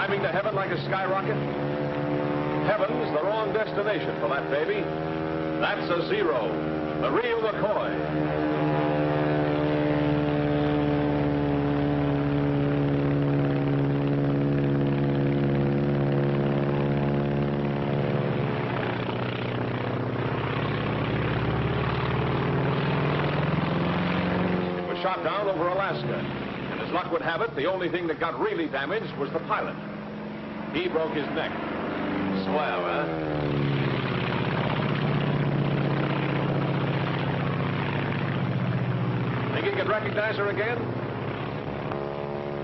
Climbing to heaven like a skyrocket? Heaven's the wrong destination for that baby. That's a Zero, the real McCoy. Shot down over Alaska. And as luck would have it, the only thing that got really damaged was the pilot. He broke his neck. Swell, huh? Think you can recognize her again?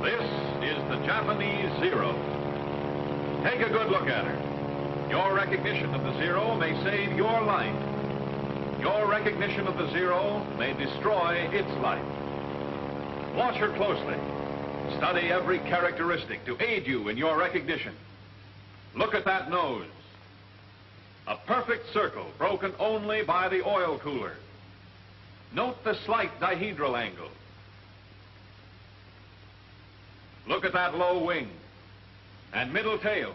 This is the Japanese Zero. Take a good look at her. Your recognition of the Zero may save your life. Your recognition of the Zero may destroy its life. Watch her closely. Study every characteristic to aid you in your recognition. Look at that nose. A perfect circle broken only by the oil cooler. Note the slight dihedral angle. Look at that low wing and middle tail.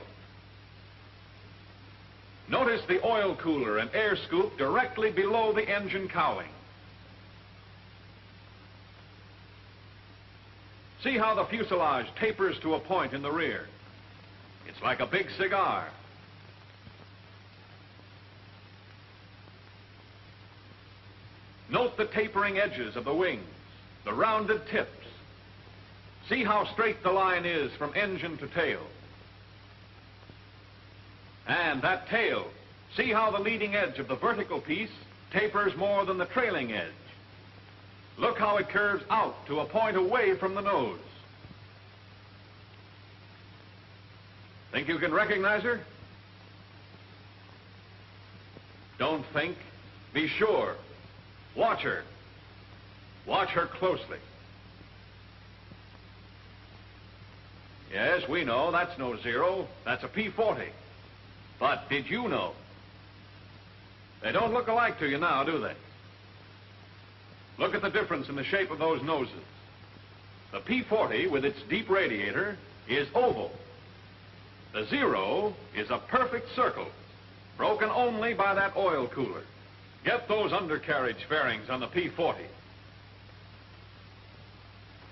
Notice the oil cooler and air scoop directly below the engine cowling. See how the fuselage tapers to a point in the rear. It's like a big cigar. Note the tapering edges of the wings, the rounded tips. See how straight the line is from engine to tail. And that tail, see how the leading edge of the vertical piece tapers more than the trailing edge. Look how it curves out to a point away from the nose. Think you can recognize her? Don't think. Be sure. Watch her. Watch her closely. Yes, we know that's no Zero. That's a P-40. But did you know? They don't look alike to you now, do they? Look at the difference in the shape of those noses. The P-40, with its deep radiator, is oval. The Zero is a perfect circle, broken only by that oil cooler. Get those undercarriage fairings on the P-40.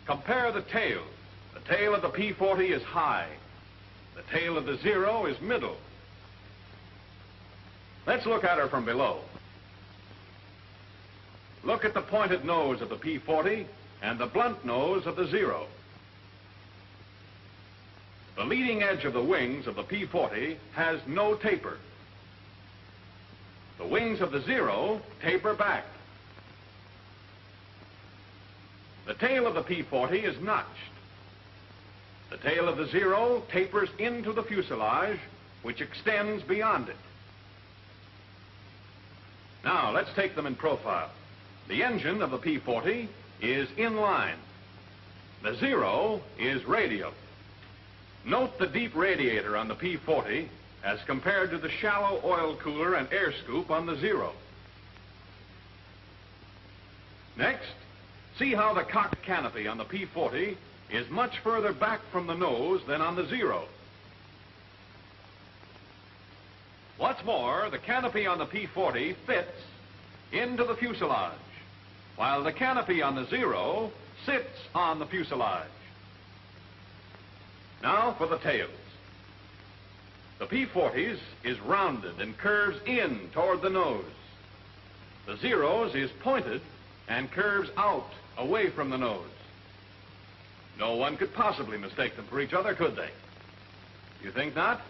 Compare the tails. The tail of the P-40 is high. The tail of the Zero is middle. Let's look at her from below. Look at the pointed nose of the P-40 and the blunt nose of the Zero. The leading edge of the wings of the P-40 has no taper. The wings of the Zero taper back. The tail of the P-40 is notched. The tail of the Zero tapers into the fuselage, which extends beyond it. Now, let's take them in profile. The engine of the P-40 is in line. The Zero is radial. Note the deep radiator on the P-40 as compared to the shallow oil cooler and air scoop on the Zero. Next, see how the cockpit canopy on the P-40 is much further back from the nose than on the Zero. What's more, the canopy on the P-40 fits into the fuselage, while the canopy on the Zero sits on the fuselage. Now for the tails. The P-40's is rounded and curves in toward the nose. The Zero's is pointed and curves out away from the nose. No one could possibly mistake them for each other, could they? You think not?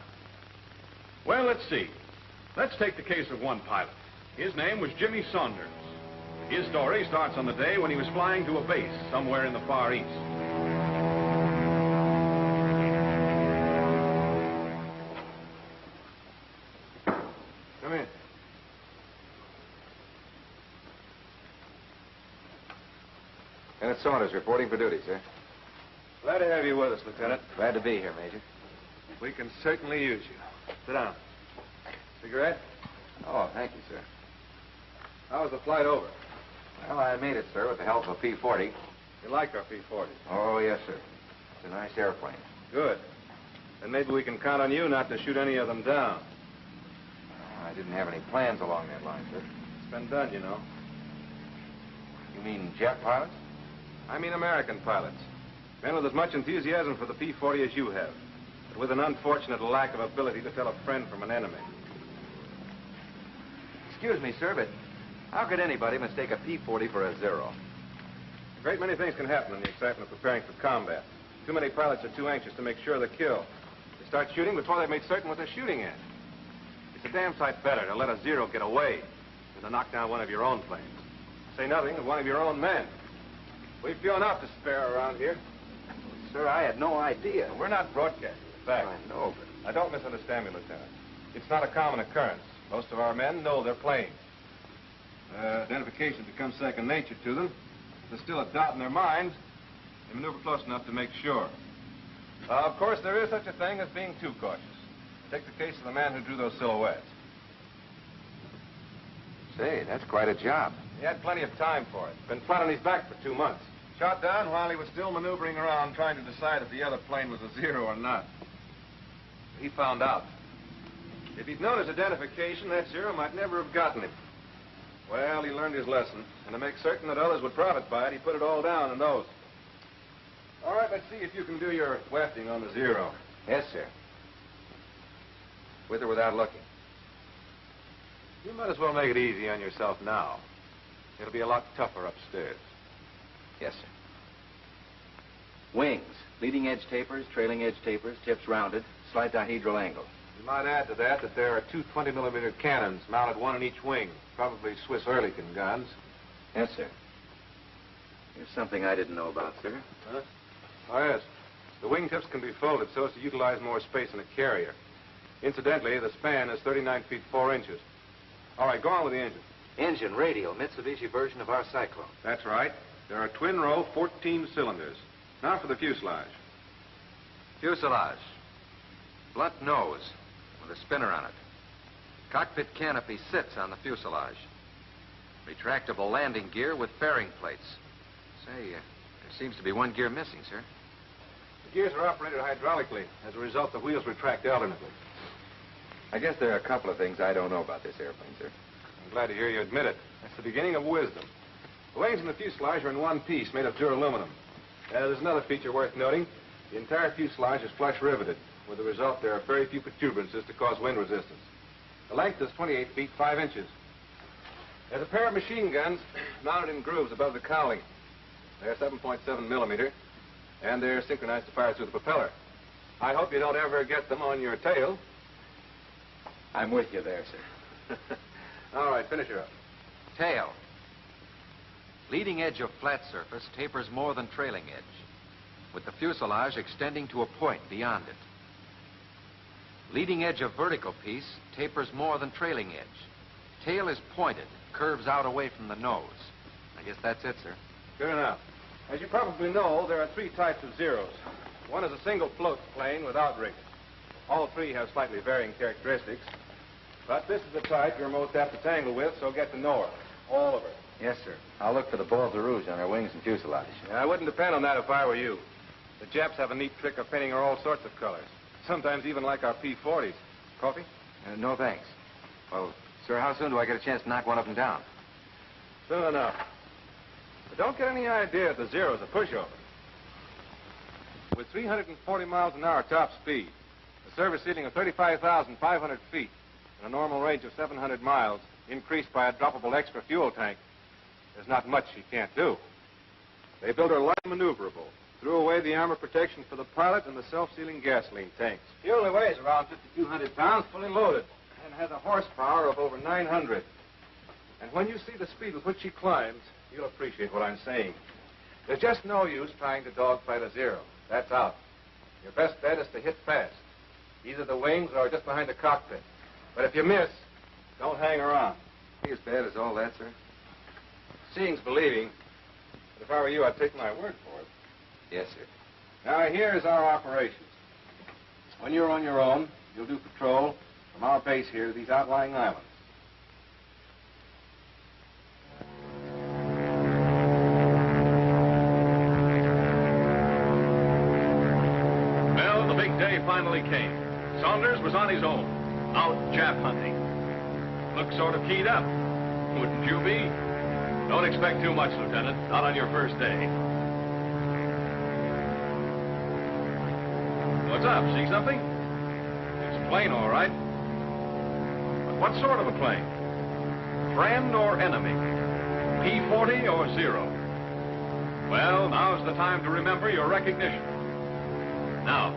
Well, let's see. Let's take the case of one pilot. His name was Jimmy Saunders. His story starts on the day when he was flying to a base somewhere in the Far East. Come in. Lieutenant Saunders reporting for duty, sir. Glad to have you with us, Lieutenant. Glad to be here, Major. We can certainly use you. Sit down. Cigarette? Oh, thank you, sir. How was the flight over? Well, I made it, sir, with the help of a P-40. You like our P-40? Oh, yes, sir. It's a nice airplane. Good. Then maybe we can count on you not to shoot any of them down. I didn't have any plans along that line, sir. It's been done, you know. You mean jet pilots? I mean American pilots. Men with as much enthusiasm for the P-40 as you have, but with an unfortunate lack of ability to tell a friend from an enemy. Excuse me, sir, but how could anybody mistake a P-40 for a Zero? A great many things can happen in the excitement of preparing for combat. Too many pilots are too anxious to make sure of the kill. They start shooting before they've made certain what they're shooting at. It's a damn sight better to let a Zero get away than to knock down one of your own planes. Say nothing of one of your own men. We've few enough to spare around here. Sir, I had no idea. We're not broadcasting the fact. I know, but... Now, don't misunderstand me, Lieutenant. It's not a common occurrence. Most of our men know their planes. Identification becomes second nature to them. If there's still a doubt in their minds, they maneuver close enough to make sure. Of course, there is such a thing as being too cautious. Take the case of the man who drew those silhouettes. Say, that's quite a job. He had plenty of time for it. Been flat on his back for 2 months. Shot down while he was still maneuvering around trying to decide if the other plane was a Zero or not. He found out. If he'd known his identification, that Zero might never have gotten him. Well, he learned his lesson, and to make certain that others would profit by it, he put it all down in those. All right, let's see if you can do your wafting on the Zero. Yes, sir. With or without looking? You might as well make it easy on yourself now. It'll be a lot tougher upstairs. Yes, sir. Wings. Leading edge tapers, trailing edge tapers, tips rounded, slight dihedral angle. You might add to that there are two 20-millimeter cannons mounted one in each wing, probably Swiss Ehrlichen guns. Yes, sir. Here's something I didn't know about, sir. Huh? Oh, yes. The wingtips can be folded so as to utilize more space in a carrier. Incidentally, the span is 39 feet 4 inches. All right, go on with the engine. Engine, radial, Mitsubishi version of our Cyclone. That's right. There are twin-row 14 cylinders. Now for the fuselage. Fuselage. Blunt nose with a spinner on it. Cockpit canopy sits on the fuselage. Retractable landing gear with fairing plates. Say, there seems to be one gear missing, sir. The gears are operated hydraulically. As a result, the wheels retract alternately. I guess there are a couple of things I don't know about this airplane, sir. I'm glad to hear you admit it. That's the beginning of wisdom. The wings and the fuselage are in one piece, made of duraluminum. There's another feature worth noting. The entire fuselage is flush riveted. With the result, there are very few protuberances to cause wind resistance. The length is 28 feet 5 inches. There's a pair of machine guns mounted in grooves above the cowling. They're 7.7 millimeter, and they're synchronized to fire through the propeller. I hope you don't ever get them on your tail. I'm with you there, sir. All right, finish her up. Tail. Leading edge of flat surface tapers more than trailing edge, with the fuselage extending to a point beyond it. Leading edge of vertical piece tapers more than trailing edge. Tail is pointed, curves out away from the nose. I guess that's it, sir. Good enough. As you probably know, there are 3 types of Zeros. One is a single float plane without rigging. All 3 have slightly varying characteristics. But this is the type you're most apt to tangle with, so get to know her. All of her. Yes, sir. I'll look for the balls of rouge on her wings and fuselage. Yeah, I wouldn't depend on that if I were you. The Japs have a neat trick of painting her all sorts of colors. Sometimes even like our P-40s. Coffee? No, thanks. Well, sir, how soon do I get a chance to knock one of them down? Soon enough. But don't get any idea that the Zero's a pushover. With 340 miles an hour top speed, a service ceiling of 35,500 feet, and a normal range of 700 miles, increased by a droppable extra fuel tank, there's not much she can't do. They built her light maneuverable, threw away the armor protection for the pilot and the self-sealing gasoline tanks. She only weighs around 5,200 pounds, fully loaded, and has a horsepower of over 900. And when you see the speed with which she climbs, you'll appreciate what I'm saying. There's just no use trying to dogfight a Zero. That's out. Your best bet is to hit fast, either the wings or just behind the cockpit. But if you miss, don't hang around. As bad as all that, sir? Seeing's believing. But if I were you, I'd take my word for it. Yes, sir. Now, here's our operations. When you're on your own, you'll do patrol from our base here to these outlying islands. Well, the big big day finally came. Saunders was on his own, out Jap hunting. Looked sort of keyed up. Wouldn't you be? Don't expect too much, Lieutenant. Not on your first day. What's up? See something? It's a plane, all right. But what sort of a plane? Friend or enemy? P-40 or Zero? Well, now's the time to remember your recognition. Now,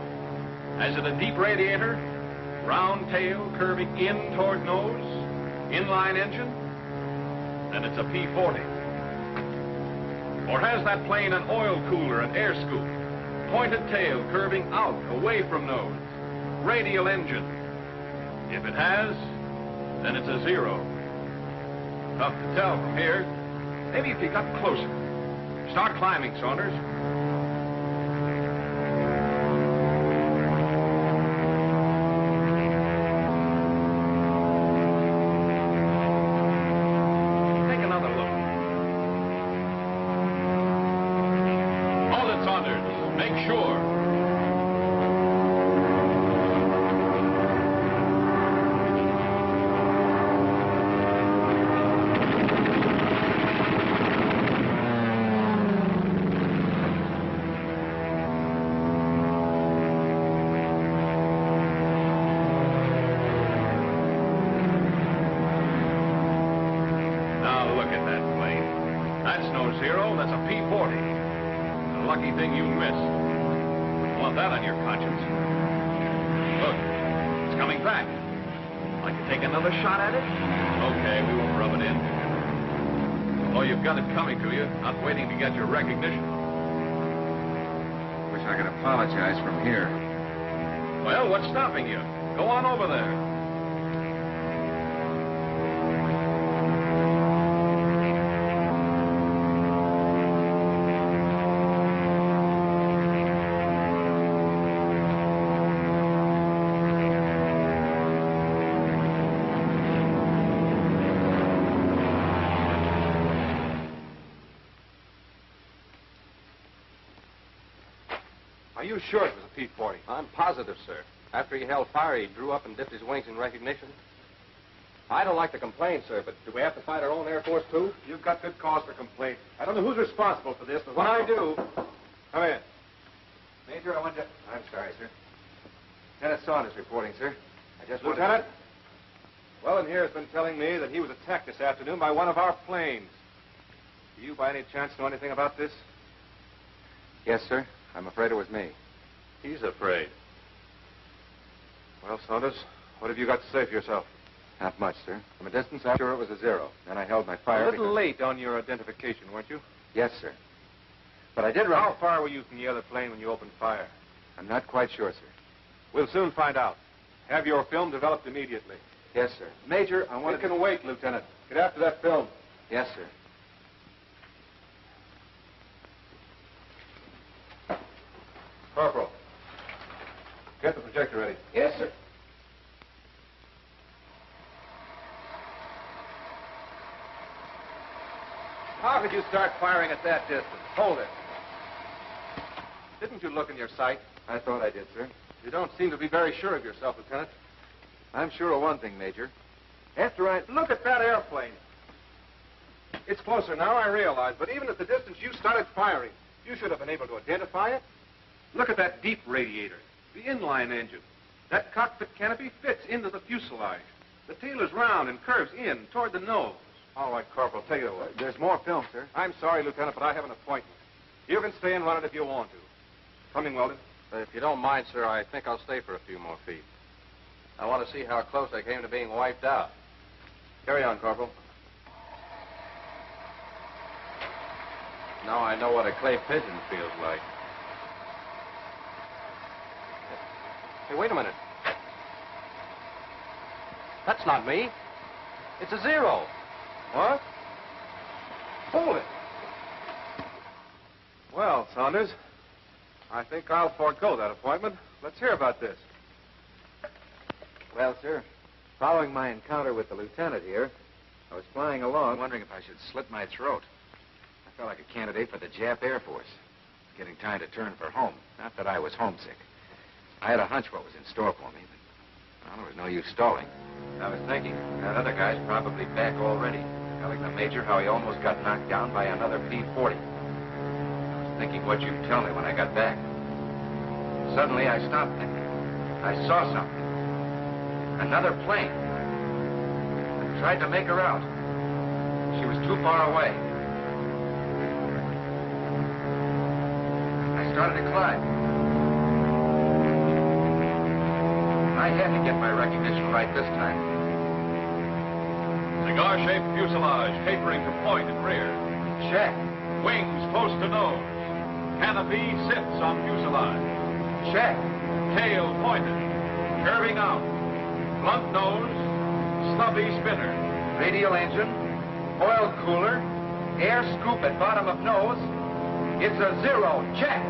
has it a deep radiator? Round tail curving in toward nose? Inline engine? Then it's a P-40. Or has that plane an oil cooler and air scoop? Pointed tail curving out, away from nose? Radial engine? If it has, then it's a Zero. Tough to tell from here. Maybe if you got closer. Start climbing, Saunders. Take another look. Hold it, Saunders. Make sure. Zero, that's a P-40. A lucky thing you missed. Don't want that on your conscience. Look, it's coming back. Like to take another shot at it? Okay, we won't rub it in. Oh, you've got it coming to you, not waiting to get your recognition. Wish I could apologize from here. Well, what's stopping you? Go on over there. Are you sure it was a P-40? I'm positive, sir. After he held fire, he drew up and dipped his wings in recognition. I don't like to complain, sir, but do we have to fight our own Air Force, too? You've got good cause for complaint. I don't know who's responsible for this, but When I do... Come in. Major, I want to... I'm sorry, sir. Lieutenant Saunders reporting, sir. I just wanted... Lieutenant, Wellen here has been telling me that he was attacked this afternoon by one of our planes. Do you, by any chance, know anything about this? Yes, sir. I'm afraid it was me. He's afraid. Well, Saunders, what have you got to say for yourself? Not much, sir. From a distance, I'm sure it was a Zero. Then I held my fire. A little because... late on your identification, weren't you? Yes, sir. But I did run... How far were you from the other plane when you opened fire? I'm not quite sure, sir. We'll soon find out. Have your film developed immediately. Yes, sir. Major, I wanted It can wait, Lieutenant. Get after that film. Yes, sir. Corporal, get the projector ready. Yes, sir. How could you start firing at that distance? Hold it. Didn't you look in your sight? I thought I did, sir. You don't seem to be very sure of yourself, Lieutenant. I'm sure of one thing, Major. After I... Look at that airplane. It's closer now, I realize, but even at the distance you started firing, you should have been able to identify it. Look at that deep radiator, the inline engine. That cockpit canopy fits into the fuselage. The tail is round and curves in toward the nose. All right, Corporal, take it away. There's more film, sir. I'm sorry, Lieutenant, but I have an appointment. You can stay and run it if you want to. Coming, Weldon. If you don't mind, sir, I think I'll stay for a few more feet. I want to see how close I came to being wiped out. Carry on, Corporal. Now I know what a clay pigeon feels like. Hey, wait a minute. That's not me. It's a Zero. What? Hold it. Well, Saunders, I think I'll forego that appointment. Let's hear about this. Well, sir, following my encounter with the lieutenant here, I was flying along... I'm wondering if I should slit my throat. I felt like a candidate for the Jap Air Force. Getting time to turn for home. Not that I was homesick. I had a hunch what was in store for me, but well, there was no use stalling. I was thinking, that other guy's probably back already, telling the Major how he almost got knocked down by another P-40. I was thinking what you'd tell me when I got back. Suddenly, I stopped thinking. I saw something. Another plane. I tried to make her out. She was too far away. I started to climb. I had to get my recognition right this time. Cigar-shaped fuselage tapering to point and rear. Check. Wings close to nose. Canopy sits on fuselage. Check. Tail pointed. Curving out. Blunt nose. Stubby spinner. Radial engine. Oil cooler. Air scoop at bottom of nose. It's a 0. Check.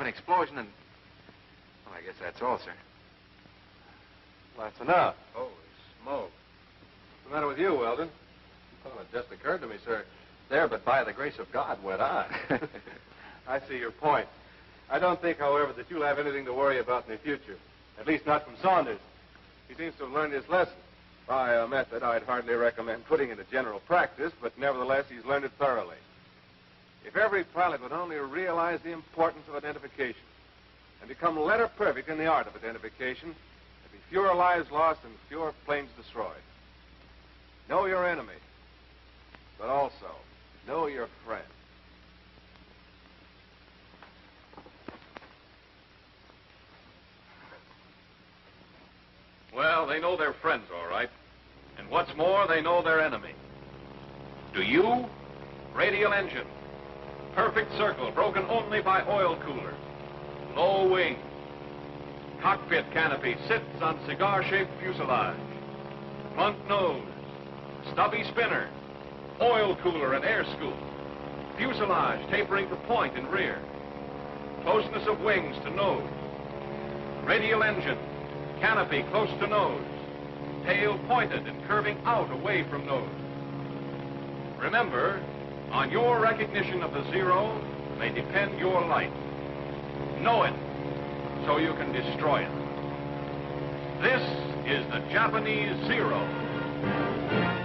Explosion and... Well, I guess that's all, sir. Well, that's enough. Holy smoke. What's the matter with you, Weldon? Well, it just occurred to me, sir. There, but by the grace of God, went I. I see your point. I don't think, however, that you'll have anything to worry about in the future. At least not from Saunders. He seems to have learned his lesson. By a method I'd hardly recommend putting into general practice, but nevertheless, he's learned it thoroughly. If every pilot would only realize the importance of identification and become letter perfect in the art of identification, there'd be fewer lives lost and fewer planes destroyed. Know your enemy, but also know your friend. Well, they know their friends, all right. And what's more, they know their enemy. Do you? Radial engine. Perfect circle, broken only by oil coolers. Low wing. Cockpit canopy sits on cigar-shaped fuselage. Blunt nose. Stubby spinner. Oil cooler and air scoop. Fuselage tapering to point in rear. Closeness of wings to nose. Radial engine. Canopy close to nose. Tail pointed and curving out away from nose. Remember, on your recognition of the 0 may depend your life. Know it so you can destroy it. This is the Japanese 0.